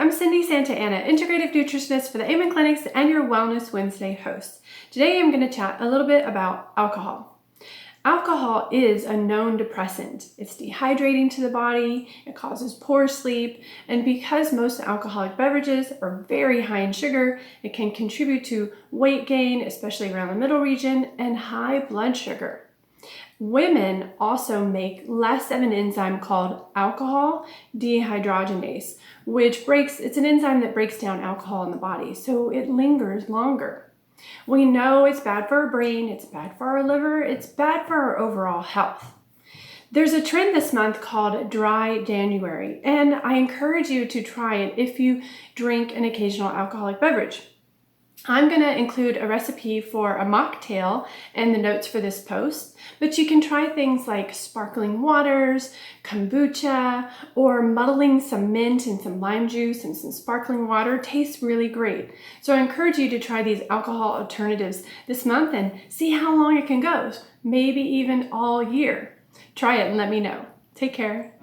I'm Cindy Santa Ana, Integrative Nutritionist for the Amen Clinics and your Wellness Wednesday host. Today I'm going to chat a little bit about alcohol. Alcohol is a known depressant. It's dehydrating to the body, it causes poor sleep, and because most alcoholic beverages are very high in sugar, it can contribute to weight gain, especially around the middle region, and high blood sugar. Women also make less of an enzyme called alcohol dehydrogenase, it's an enzyme that breaks down alcohol in the body, so it lingers longer. We know it's bad for our brain, it's bad for our liver, it's bad for our overall health. There's a trend this month called Dry January, and I encourage you to try it if you drink an occasional alcoholic beverage. I'm going to include a recipe for a mocktail in the notes for this post, but you can try things like sparkling waters, kombucha, or muddling some mint and some lime juice and some sparkling water. Tastes really great. So I encourage you to try these alcohol alternatives this month and see how long it can go, maybe even all year. Try it and let me know. Take care.